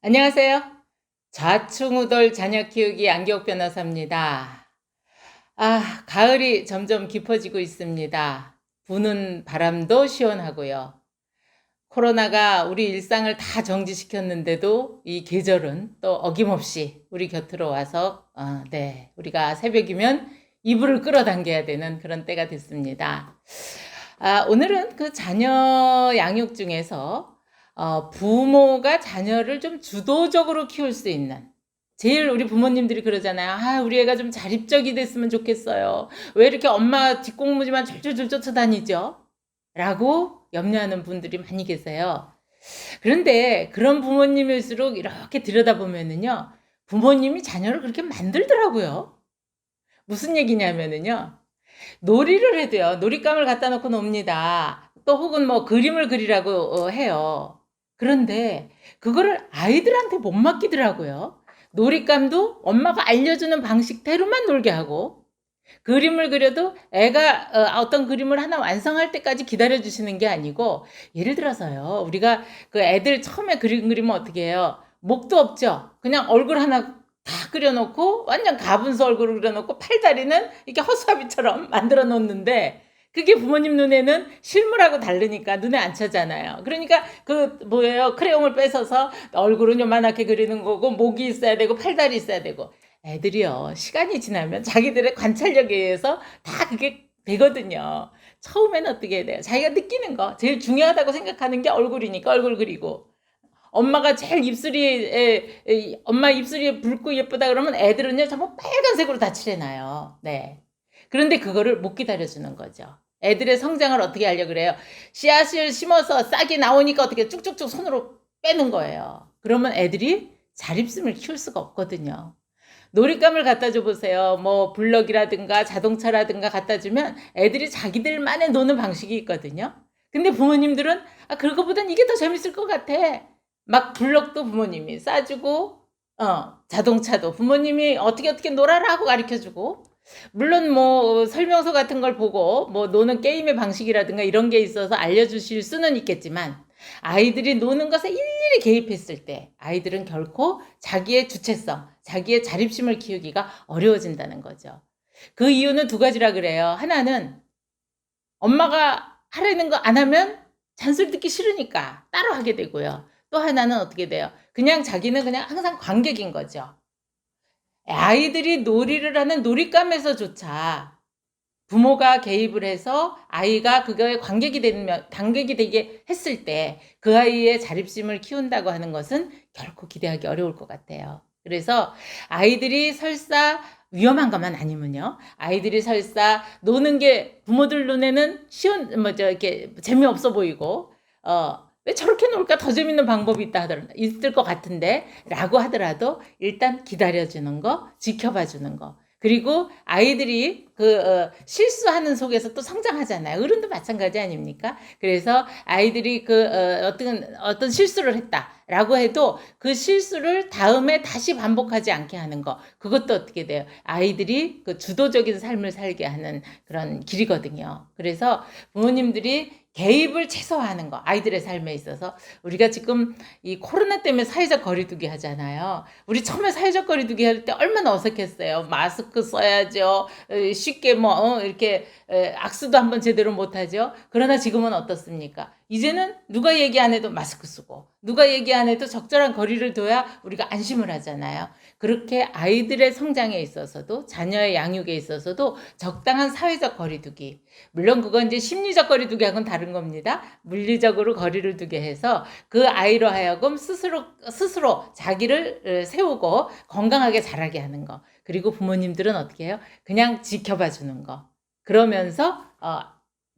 안녕하세요. 좌충우돌 자녀 키우기 안기옥 변호사입니다. 가을이 점점 깊어지고 있습니다. 부는 바람도 시원하고요. 코로나가 우리 일상을 다 정지시켰는데도 이 계절은 또 어김없이 우리 곁으로 와서 우리가 새벽이면 이불을 끌어당겨야 되는 그런 때가 됐습니다. 오늘은 그 자녀 양육 중에서 부모가 자녀를 좀 주도적으로 키울 수 있는, 제일 우리 부모님들이 그러잖아요. 우리 애가 좀 자립적이 됐으면 좋겠어요. 왜 이렇게 엄마 뒷공무지만 줄줄줄 쫓아다니죠? 라고 염려하는 분들이 많이 계세요. 그런데 그런 부모님일수록 이렇게 들여다보면은요, 부모님이 자녀를 그렇게 만들더라고요. 무슨 얘기냐면은요, 놀이를 해도요, 놀잇감을 갖다 놓고 놉니다. 또 혹은 뭐 그림을 그리라고 해요. 그런데 그거를 아이들한테 못 맡기더라고요. 놀잇감도 엄마가 알려주는 방식대로만 놀게 하고, 그림을 그려도 애가 어떤 그림을 하나 완성할 때까지 기다려주시는 게 아니고, 예를 들어서요, 우리가 그 애들 처음에 그리면 어떻게 해요? 목도 없죠? 그냥 얼굴 하나 다 그려놓고 완전 가분수 얼굴을 그려놓고 팔다리는 이렇게 허수아비처럼 만들어 놓는데, 그게 부모님 눈에는 실물하고 다르니까 눈에 안 차잖아요. 그러니까 크레용을 뺏어서 얼굴은 요만하게 그리는 거고, 목이 있어야 되고 팔다리 있어야 되고. 애들이요, 시간이 지나면 자기들의 관찰력에 의해서 다 그게 되거든요. 처음에는 어떻게 해야 돼요? 자기가 느끼는 거, 제일 중요하다고 생각하는 게 얼굴이니까 얼굴 그리고, 엄마가 제일 엄마 입술이 붉고 예쁘다 그러면 애들은요, 전부 빨간색으로 다 칠해놔요. 네. 그런데 그거를 못 기다려주는 거죠. 애들의 성장을 어떻게 하려고 그래요? 씨앗을 심어서 싹이 나오니까 어떻게 쭉쭉쭉 손으로 빼는 거예요. 그러면 애들이 자립심을 키울 수가 없거든요. 놀잇감을 갖다 줘 보세요. 뭐 블럭이라든가 자동차라든가 갖다 주면 애들이 자기들만의 노는 방식이 있거든요. 근데 부모님들은 그거보단 이게 더 재밌을 것 같아. 막 블럭도 부모님이 싸주고, 자동차도 부모님이 어떻게 놀아라 하고 가르쳐주고, 물론 뭐 설명서 같은 걸 보고 뭐 노는 게임의 방식이라든가 이런 게 있어서 알려주실 수는 있겠지만, 아이들이 노는 것에 일일이 개입했을 때 아이들은 결코 자기의 주체성, 자기의 자립심을 키우기가 어려워진다는 거죠. 그 이유는 두 가지라 그래요. 하나는 엄마가 하라는 거 안 하면 잔소리 듣기 싫으니까 따로 하게 되고요. 또 하나는 어떻게 돼요? 그냥 자기는 그냥 항상 관객인 거죠. 아이들이 놀이를 하는 놀잇감에서조차 부모가 개입을 해서 아이가 그거에 관객이 되게 했을 때 그 아이의 자립심을 키운다고 하는 것은 결코 기대하기 어려울 것 같아요. 그래서 아이들이 설사 위험한 것만 아니면요, 아이들이 설사 노는 게 부모들 눈에는 이렇게 재미없어 보이고, 왜 저렇게 놀까? 더 재밌는 방법이 있을 것 같은데 라고 하더라도 일단 기다려주는 거, 지켜봐주는 거, 그리고 아이들이 실수하는 속에서 또 성장하잖아요. 어른도 마찬가지 아닙니까? 그래서 아이들이 어떤 실수를 했다라고 해도 그 실수를 다음에 다시 반복하지 않게 하는 거, 그것도 어떻게 돼요? 아이들이 그 주도적인 삶을 살게 하는 그런 길이거든요. 그래서 부모님들이 개입을 최소화하는 거, 아이들의 삶에 있어서. 우리가 지금 이 코로나 때문에 사회적 거리두기 하잖아요. 우리 처음에 사회적 거리두기 할 때 얼마나 어색했어요. 마스크 써야죠. 쉽게 이렇게 악수도 한번 제대로 못하죠. 그러나 지금은 어떻습니까? 이제는 누가 얘기 안 해도 마스크 쓰고, 누가 얘기 안 해도 적절한 거리를 둬야 우리가 안심을 하잖아요. 그렇게 아이들의 성장에 있어서도, 자녀의 양육에 있어서도 적당한 사회적 거리두기, 물론 그건 이제 심리적 거리두기하고는 다른 겁니다. 물리적으로 거리를 두게 해서 그 아이로 하여금 스스로 자기를 세우고 건강하게 자라게 하는 거. 그리고 부모님들은 어떻게 해요? 그냥 지켜봐 주는 거. 그러면서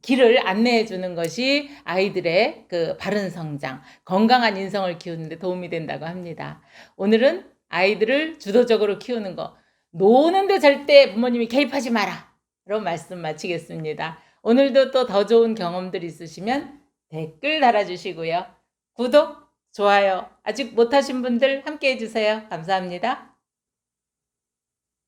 길을 안내해 주는 것이 아이들의 그 바른 성장, 건강한 인성을 키우는 데 도움이 된다고 합니다. 오늘은 아이들을 주도적으로 키우는 거, 노는데 절대 부모님이 개입하지 마라 라고 말씀 마치겠습니다. 오늘도 또 더 좋은 경험들 있으시면 댓글 달아주시고요. 구독, 좋아요 아직 못하신 분들 함께 해주세요. 감사합니다.